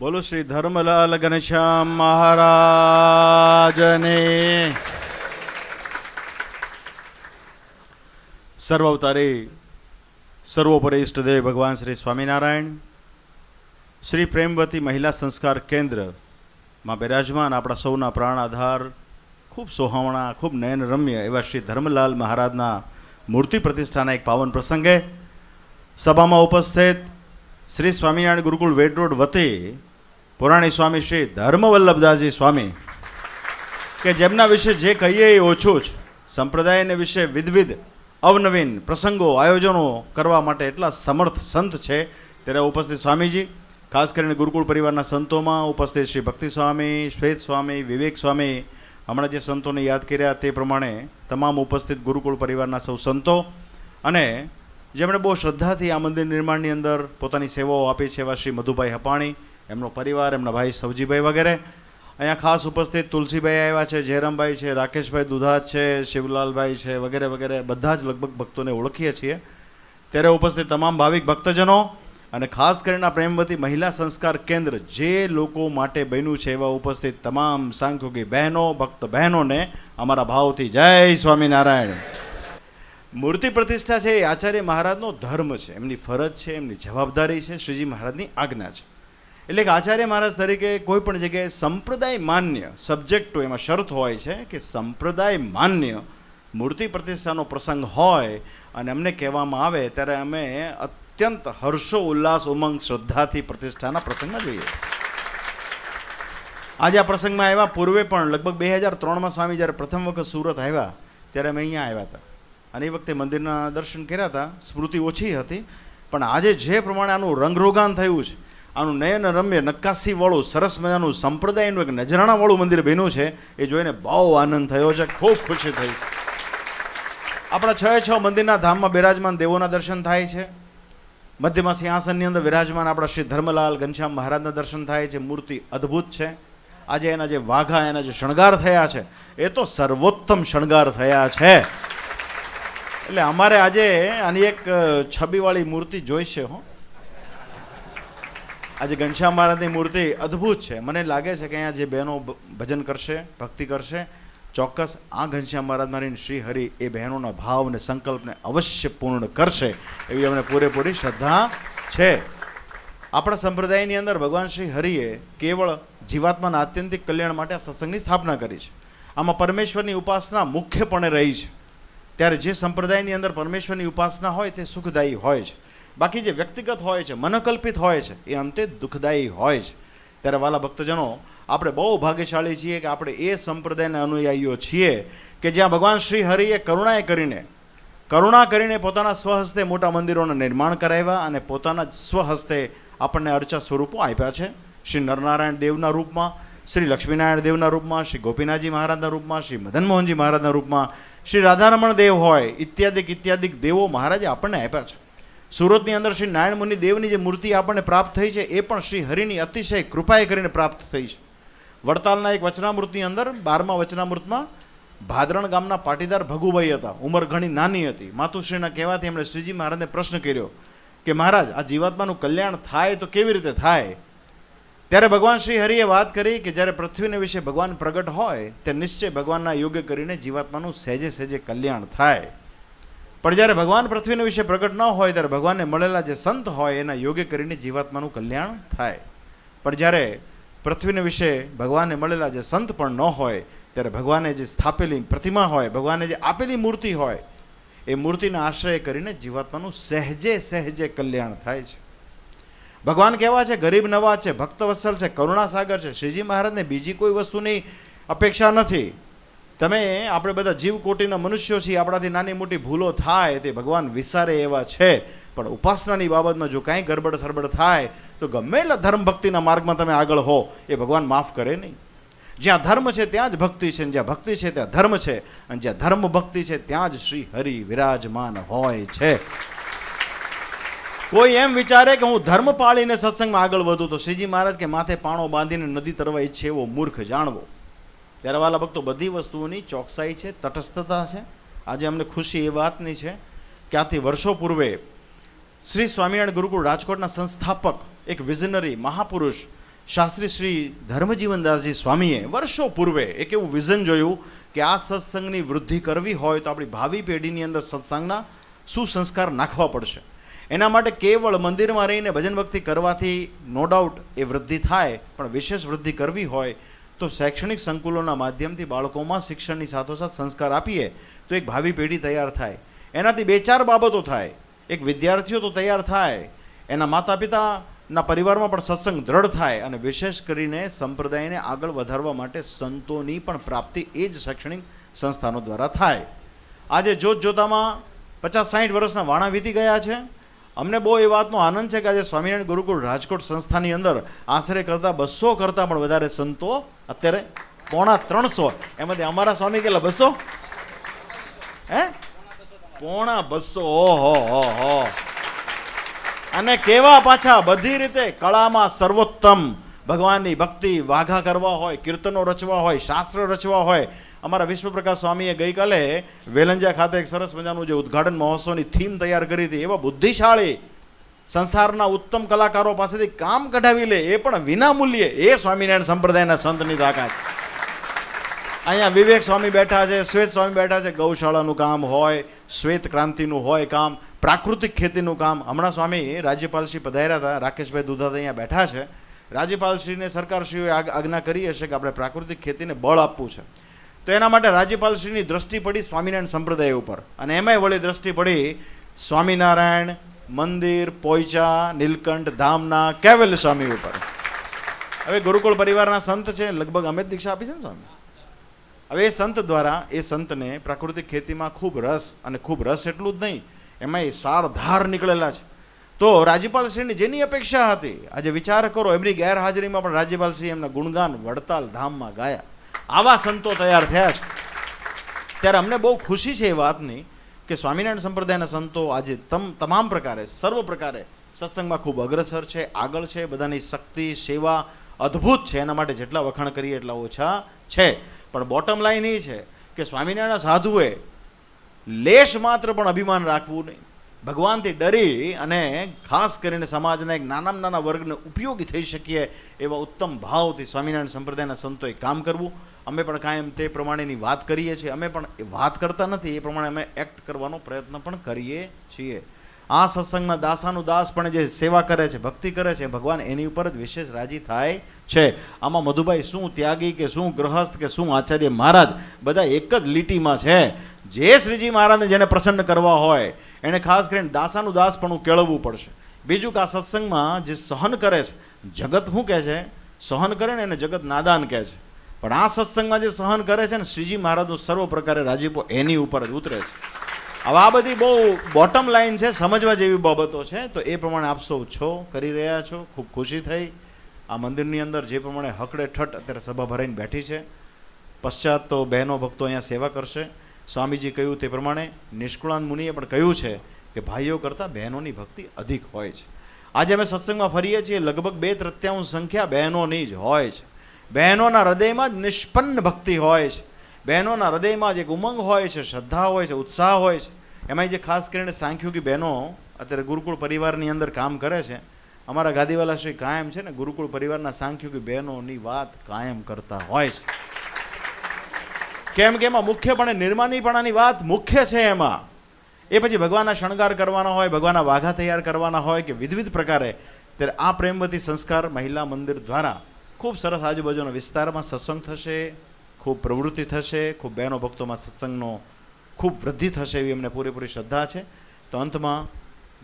બોલો શ્રી ધર્મલાલ ઘનશ્યામ મહારાજને. સર્વઅવતારી સર્વોપરી ઇષ્ટદેવ ભગવાન શ્રી સ્વામિનારાયણ શ્રી પ્રેમવતી મહિલા સંસ્કાર કેન્દ્રમાં બિરાજમાન આપણા સૌના પ્રાણ આધાર, ખૂબ સોહામણા, ખૂબ નયનરમ્ય એવા શ્રી ધર્મલાલ મહારાજના મૂર્તિ પ્રતિષ્ઠાના એક પાવન પ્રસંગે સભામાં ઉપસ્થિત શ્રી સ્વામિનારાયણ ગુરુકુળ વેડ રોડ વતી પુરાણી સ્વામી શ્રી ધર્મવલ્લભદાસજી સ્વામી, કે જેમના વિશે જે કહીએ એ ઓછું જ, સંપ્રદાયને વિશે વિવિધ અવનવીન પ્રસંગો આયોજનો કરવા માટે એટલા સમર્થ સંત છે. ત્યારે ઉપસ્થિત સ્વામીજી, ખાસ કરીને ગુરુકુળ પરિવારના સંતોમાં ઉપસ્થિત શ્રી ભક્તિ સ્વામી, શ્વેત સ્વામી, વિવેક સ્વામી, હમણાં જે સંતોને યાદ કર્યા તે પ્રમાણે તમામ ઉપસ્થિત ગુરુકુળ પરિવારના સૌ સંતો અને જેમણે બહુ શ્રદ્ધાથી આ મંદિર નિર્માણની અંદર પોતાની સેવાઓ આપી છે એવા શ્રી મધુભાઈ હપાણી, એમનો પરિવાર, એમના ભાઈ સવજીભાઈ વગેરે. અહીંયા ખાસ ઉપસ્થિત તુલસીભાઈ આવ્યા છે, જયરામભાઈ છે, રાકેશભાઈ દુધાત છે, શિવલાલભાઈ છે વગેરે વગેરે, બધા જ લગભગ ભક્તોને ઓળખીએ છીએ. ત્યારે ઉપસ્થિત તમામ ભાવિક ભક્તજનો અને ખાસ કરીને પ્રેમવતી મહિલા સંસ્કાર કેન્દ્ર જે લોકો માટે બન્યું છે એવા ઉપસ્થિત તમામ સાંખ્યોગી બહેનો, ભક્ત બહેનોને અમારા ભાવથી જય સ્વામિનારાયણ. મૂર્તિ પ્રતિષ્ઠા છે એ આચાર્ય મહારાજનો ધર્મ છે, એમની ફરજ છે, એમની જવાબદારી છે, શ્રીજી મહારાજની આજ્ઞા છે. એટલે કે આચાર્ય મહારાજ તરીકે કોઈ પણ જગ્યાએ સંપ્રદાય માન્ય સબ્જેક્ટ હોય, એમાં શરત હોય છે કે સંપ્રદાય માન્ય મૂર્તિ પ્રતિષ્ઠાનો પ્રસંગ હોય અને અમને કહેવામાં આવે ત્યારે અમે અત્યંત હર્ષો, ઉલ્લાસ, ઉમંગ, શ્રદ્ધાથી પ્રતિષ્ઠાના પ્રસંગમાં જોઈએ. આજે આ પ્રસંગમાં આવ્યા પૂર્વે પણ લગભગ 2003માં સ્વામી જ્યારે પ્રથમ વખત સુરત આવ્યા ત્યારે અમે અહીંયા આવ્યા હતા અને એ વખતે મંદિરના દર્શન કર્યા હતા. સ્મૃતિ ઓછી હતી, પણ આજે જે પ્રમાણે આનું રંગરોગાન થયું છે, આનું નયન રમ્ય નક્કાશીવાળું સરસ મજાનું સંપ્રદાયનું એક નજરાણાવાળું મંદિર બન્યું છે, એ જોઈને બહુ આનંદ થયો છે, ખૂબ ખુશી થઈ છે. આપણા 6 મંદિરના ધામમાં બિરાજમાન દેવોના દર્શન થાય છે. મધ્યમાં સિંહાસનની અંદર વિરાજમાન આપણા શ્રી ધર્મલાલ ઘનશ્યામ મહારાજના દર્શન થાય છે. મૂર્તિ અદ્ભુત છે. આજે એના જે વાઘા, એના જે શણગાર થયા છે એ તો સર્વોત્તમ શણગાર થયા છે. એટલે અમારે આજે આની એક છબીવાળી મૂર્તિ જોઈશે. હો, આજે ઘનશ્યામ મહારાજની મૂર્તિ અદ્ભુત છે. મને લાગે છે કે અહીંયા જે બહેનો ભજન કરશે, ભક્તિ કરશે, ચોક્કસ આ ઘનશ્યામ મહારાજ મારી શ્રી હરિ એ બહેનોના ભાવ અને સંકલ્પને અવશ્ય પૂર્ણ કરશે એવી અમને પૂરેપૂરી શ્રદ્ધા છે. આપણા સંપ્રદાયની અંદર ભગવાન શ્રી હરિએ કેવળ જીવાત્માના આત્યંતિક કલ્યાણ માટે આ સત્સંગની સ્થાપના કરી છે. આમાં પરમેશ્વરની ઉપાસના મુખ્યપણે રહી છે. ત્યારે જે સંપ્રદાયની અંદર પરમેશ્વરની ઉપાસના હોય તે સુખદાયી હોય છે. બાકી જે વ્યક્તિગત હોય છે, મનકલ્પિત હોય છે, એ અંતે દુઃખદાયી હોય છે. ત્યારે વાલા ભક્તજનો, આપણે બહુ ભાગ્યશાળી છીએ કે આપણે એ સંપ્રદાયના અનુયાયીઓ છીએ કે જ્યાં ભગવાન શ્રી હરિએ કરુણા કરીને પોતાના સ્વહસ્તે મોટા મંદિરોના નિર્માણ કરાવ્યા અને પોતાના સ્વહસ્તે આપણને અર્ચા સ્વરૂપો આપ્યા છે. શ્રી નરનારાયણ દેવના રૂપમાં, શ્રી લક્ષ્મીનારાયણ દેવના રૂપમાં, શ્રી ગોપીનાથજી મહારાજના રૂપમાં, શ્રી મદન મોહનજી મહારાજના રૂપમાં, શ્રી રાધારમણ દેવ હોય, ઇત્યાદિક દેવો મહારાજે આપણને આપ્યા છે. સુરતની અંદર શ્રી નારાયણ મુનિ દેવની જે મૂર્તિ આપણને પ્રાપ્ત થઈ છે એ પણ શ્રી હરિની અતિશય કૃપાએ કરીને પ્રાપ્ત થઈ છે. વડતાલના એક વચનામૃતની અંદર 12મા વચનામૃતમાં ભાદરણ ગામના પાટીદાર ભગુભાઈ હતા. ઉંમર ઘણી નાની હતી. માતુશ્રીના કહેવાથી એમણે શ્રીજી મહારાજને પ્રશ્ન કર્યો કે મહારાજ, આ જીવાત્માનું કલ્યાણ થાય તો કેવી રીતે થાય? ત્યારે ભગવાન શ્રી હરિએ વાત કરી કે જ્યારે પૃથ્વીને વિશે ભગવાન પ્રગટ હોય તે નિશ્ચય ભગવાનના યોગ્ય કરીને જીવાત્માનું સહેજે સહેજે કલ્યાણ થાય. પણ જ્યારે ભગવાન પૃથ્વીને વિશે પ્રગટ ન હોય ત્યારે ભગવાનને મળેલા જે સંત હોય એના યોગ્ય કરીને જીવાત્માનું કલ્યાણ થાય. પણ જ્યારે પૃથ્વીને વિશે ભગવાનને મળેલા જે સંત પણ ન હોય ત્યારે ભગવાને જે સ્થાપેલી પ્રતિમા હોય, ભગવાને જે આપેલી મૂર્તિ હોય, એ મૂર્તિના આશ્રય કરીને જીવાત્માનું સહેજે સહેજે કલ્યાણ થાય છે. ભગવાન કેવા છે? ગરીબ નવાજ છે, ભક્તવત્સલ છે, કરુણાસાગર છે. શ્રીજી મહારાજને બીજી કોઈ વસ્તુની અપેક્ષા નથી. આપણે બધા જીવકોટીના મનુષ્યો છીએ, આપણાથી નાની મોટી ભૂલો થાય તે ભગવાન વિસારે એવા છે. પણ ઉપાસનાની બાબતમાં જો કાંઈ ગરબડ સરબડ થાય તો ગમે એટલા ધર્મ ભક્તિના માર્ગમાં તમે આગળ હો એ ભગવાન માફ કરે નહીં. જ્યાં ધર્મ છે ત્યાં જ ભક્તિ છે, જ્યાં ભક્તિ છે ત્યાં ધર્મ છે, અને જ્યાં ધર્મ ભક્તિ છે ત્યાં જ શ્રી હરિ વિરાજમાન હોય છે. કોઈ એમ વિચારે કે હું ધર્મ પાળીને સત્સંગમાં આગળ વધું તો શ્રીજી મહારાજ કે માથે પાણો બાંધીને નદી તરવા ઈચ્છે એવો મૂર્ખ જાણવો. ત્યારે વાલા ભક્તો, બધી વસ્તુઓની ચોકસાઈ છે, તટસ્થતા છે. આજે અમને ખુશી એ વાતની છે કે આથી વર્ષો પૂર્વે શ્રી સ્વામિનારાયણ ગુરુકુળ રાજકોટના સંસ્થાપક, એક વિઝનરી મહાપુરુષ શાસ્ત્રી શ્રી ધર્મજીવનદાસજી સ્વામીએ વર્ષો પૂર્વે એક એવું વિઝન જોયું કે આ સત્સંગની વૃદ્ધિ કરવી હોય તો આપણી ભાવિ પેઢીની અંદર સત્સંગના સુસંસ્કાર નાખવા પડશે. એના માટે કેવળ મંદિરમાં રહીને ભજન ભક્તિ કરવાથી નો ડાઉટ એ વૃદ્ધિ થાય, પણ વિશેષ વૃદ્ધિ કરવી હોય તો શૈક્ષણિક સંકુલોના માધ્યમથી બાળકોમાં શિક્ષણની સાથોસાથ સંસ્કાર આપીએ તો એક ભાવિ પેઢી તૈયાર થાય. એનાથી 2-4 બાબતો થાય. એક વિદ્યાર્થીઓ તો તૈયાર થાય, એના માતા પિતાના પરિવારમાં પણ સત્સંગ દ્રઢ થાય, અને વિશેષ કરીને સંપ્રદાયને આગળ વધારવા માટે સંતોની પણ પ્રાપ્તિ એ જ શૈક્ષણિક સંસ્થાનો દ્વારા થાય. આજે જોત જોતામાં 50-60 વર્ષના વાણા વીતી ગયા છે. અમને બહુ એ વાતનો આનંદ છે કે આજે સ્વામિનારાયણ ગુરુકુળ રાજકોટ સંસ્થાની અંદર આશરે કરતાં 200 કરતાં પણ વધારે સંતો અત્યારે 350. એમાંથી અમારા સ્વામી કેટલા 200? હે 250. ઓહો હો. અને કેવા પાછા બધી રીતે કળામાં સર્વોત્તમ, ભગવાનની ભક્તિ વાઘા કરવા હોય, કીર્તનો રચવા હોય, શાસ્ત્ર રચવા હોય. અમારા વિશ્વપ્રકાશ સ્વામીએ ગઈકાલે વેલંજા ખાતે એક સરસ મજાનું જે ઉદ્ઘાટન મહોત્સવની થીમ તૈયાર કરી હતી. એવા બુદ્ધિશાળી સંસારના ઉત્તમ કલાકારો પાસેથી કામ કઢાવી લે, એ પણ વિના મૂલ્યે. એ સ્વામિનારાયણ સંપ્રદાયના સંતની તાકાત. અહીંયા વિવેક સ્વામી બેઠા છે, શ્વેત સ્વામી બેઠા છે. ગૌશાળાનું કામ હોય, શ્વેત ક્રાંતિનું હોય કામ, પ્રાકૃતિક ખેતીનું કામ. હમણાં સ્વામી રાજ્યપાલશ્રી પધાર્યા હતા, રાકેશભાઈ દુધાત અહીંયા બેઠા છે. રાજ્યપાલશ્રીને સરકારશ્રીઓએ આજ્ઞા કરી હશે કે આપણે પ્રાકૃતિક ખેતીને બળ આપવું છે. તો એના માટે રાજ્યપાલશ્રીની દ્રષ્ટિ પડી સ્વામિનારાયણ સંપ્રદાય ઉપર, અને એમાંય વળી દ્રષ્ટિ પડી સ્વામિનારાયણ મંદિર પોઈચા નીલકંઠ ધામના કેવલ્ય સ્વામી ઉપર. હવે ગુરુકુળ પરિવારના સંત છે, લગભગ અમે જ દીક્ષા આપી છે ને સ્વામી. હવે એ સંત દ્વારા એ સંતને પ્રાકૃતિક ખેતીમાં ખૂબ રસ, અને ખૂબ રસ એટલું જ નહીં, એમાંય સારધાર નીકળેલા છે. તો રાજ્યપાલશ્રીની જેની અપેક્ષા હતી, આજે વિચાર કરો, એમની ગેરહાજરીમાં પણ રાજ્યપાલશ્રી એમના ગુણગાન વડતાલ ધામમાં ગાયા. આવા સંતો તૈયાર થયા છે. ત્યારે અમને બહુ ખુશી છે એ વાતની કે સ્વામિનારાયણ સંપ્રદાયના સંતો આજે તમામ પ્રકારે, સર્વ પ્રકારે સત્સંગમાં ખૂબ અગ્રસર છે, આગળ છે. બધાની શક્તિ સેવા અદ્ભુત છે. એના માટે જેટલા વખાણ કરીએ એટલા ઓછા છે. પણ બોટમ લાઈન એ છે કે સ્વામિનારાયણ સાધુએ લેશ માત્ર પણ અભિમાન રાખવું નહીં. ભગવાનથી ડરી અને ખાસ કરીને સમાજના એક નાનામાં નાના વર્ગને ઉપયોગી થઈ શકીએ એવા ઉત્તમ ભાવથી સ્વામિનારાયણ સંપ્રદાયના સંતોએ કામ કરવું. અમે પણ કાયમ તે પ્રમાણેની વાત કરીએ છીએ. અમે પણ એ વાત કરતા નથી, એ પ્રમાણે અમે એક્ટ કરવાનો પ્રયત્ન પણ કરીએ છીએ. આ સત્સંગમાં દાસાનું દાસ પણ જે સેવા કરે છે, ભક્તિ કરે છે, ભગવાન એની ઉપર જ વિશેષ રાજી થાય છે. આમાં મધુભાઈ શું ત્યાગી કે શું ગ્રહસ્થ કે શું આચાર્ય મહારાજ, બધા એક જ લીટીમાં છે. જે શ્રીજી મહારાજને જેને પ્રસન્ન કરવા હોય એને ખાસ કરીને દાસાનું દાસ પણ કેળવવું પડશે. બીજું કે આ સત્સંગમાં જે સહન કરે છે, જગત શું કહે છે, સહન કરે ને એને જગત નાદાન કહે છે, પણ આ સત્સંગમાં જે સહન કરે છે ને શ્રીજી મહારાજનો સર્વ પ્રકારે રાજીપો એની ઉપર જ ઉતરે છે. હવે આ બધી બહુ બોટમ લાઈન છે, સમજવા જેવી બાબતો છે. તો એ પ્રમાણે આપ સૌ છો, કરી રહ્યા છો. ખૂબ ખુશી થઈ. આ મંદિરની અંદર જે પ્રમાણે હકડે ઠઠ અત્યારે સભા ભરાઈને બેઠી છે, પશ્ચાત તો બહેનો ભક્તો અહીંયા સેવા કરશે. સ્વામીજી કહ્યું તે પ્રમાણે નિષ્કુળાનંદ મુનિએ પણ કહ્યું છે કે ભાઈઓ કરતાં બહેનોની ભક્તિ અધિક હોય છે. આજે અમે સત્સંગમાં ફરીએ છીએ, લગભગ 2/3 સંખ્યા બહેનોની જ હોય છે. બહેનોના હૃદયમાં જ નિષ્પન્ન ભક્તિ હોય છે. બહેનોના હૃદયમાં જ એક ઉમંગ હોય છે, શ્રદ્ધા હોય છે, ઉત્સાહ હોય છે. એમાં જે ખાસ કરીને સાંખ્યોગી બહેનો અત્યારે ગુરુકુળ પરિવારની અંદર કામ કરે છે. અમારા ગાદીવાલા શ્રી કાયમ છે ને ગુરુકુળ પરિવારના સાંખ્યોગી બહેનોની વાત કાયમ કરતા હોય છે. કેમ કે એમાં મુખ્યપણે નિર્માનીપણાની વાત મુખ્ય છે. એમાં એ પછી ભગવાનના શણગાર કરવાના હોય, ભગવાનના વાઘા તૈયાર કરવાના હોય કે વિવિધ પ્રકારે, ત્યારે આ પ્રેમવતી સંસ્કાર મહિલા મંદિર દ્વારા ખૂબ સરસ આજુબાજુના વિસ્તારમાં સત્સંગ થશે, ખૂબ પ્રવૃત્તિ થશે, ખૂબ બહેનો ભક્તોમાં સત્સંગનો ખૂબ વૃદ્ધિ થશે એવી અમને પૂરેપૂરી શ્રદ્ધા છે. તો અંતમાં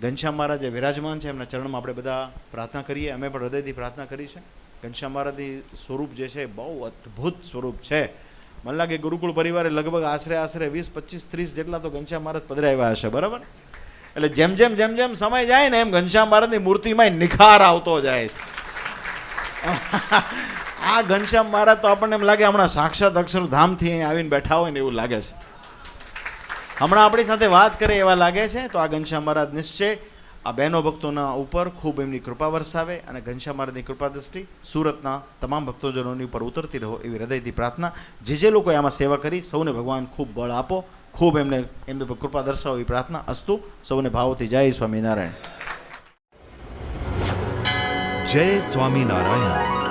ઘનશ્યામ મહારાજ જે વિરાજમાન છે એમના ચરણમાં આપણે બધા પ્રાર્થના કરીએ. અમે પણ હૃદયથી પ્રાર્થના કરી છે. ઘનશ્યામ મહારાજની સ્વરૂપ જે છે બહુ અદ્ભુત સ્વરૂપ છે. મને લાગે ગુરુકુળ પરિવારે લગભગ આશરે 20, 25, 30 જેટલા તો ઘનશ્યામ મહારાજ પધરાવ્યા હશે, બરાબર? એટલે જેમ જેમ સમય જાય ને એમ ઘનશ્યામ મહારાજની મૂર્તિમાં નિખાર આવતો જાય છે. આ ઘનશ્યામ મહારાજ તો આપણને એમ લાગે હમણાં સાક્ષાત અક્ષરધામથી અહીં આવીને બેઠા હોય ને એવું લાગે છે. હમણાં આપણી સાથે વાત કરે એવા લાગે છે. તો આ ઘનશ્યામ મહારાજ નિશ્ચય આ બહેનો ભક્તોના ઉપર ખૂબ એમની કૃપા વરસાવે, અને ઘનશ્યામ મહારાજની કૃપા દ્રષ્ટિ સુરતના તમામ ભક્તોજનોની ઉપર ઉતરતી રહો એવી હૃદયથી પ્રાર્થના. જે લોકોએ આમાં સેવા કરી સૌને ભગવાન ખૂબ બળ આપો, ખૂબ એમની પર કૃપા દર્શાવો એવી પ્રાર્થના. અસ્તુ. સૌને ભાવથી જય સ્વામિનારાયણ. જય સ્વામિનારાયણ.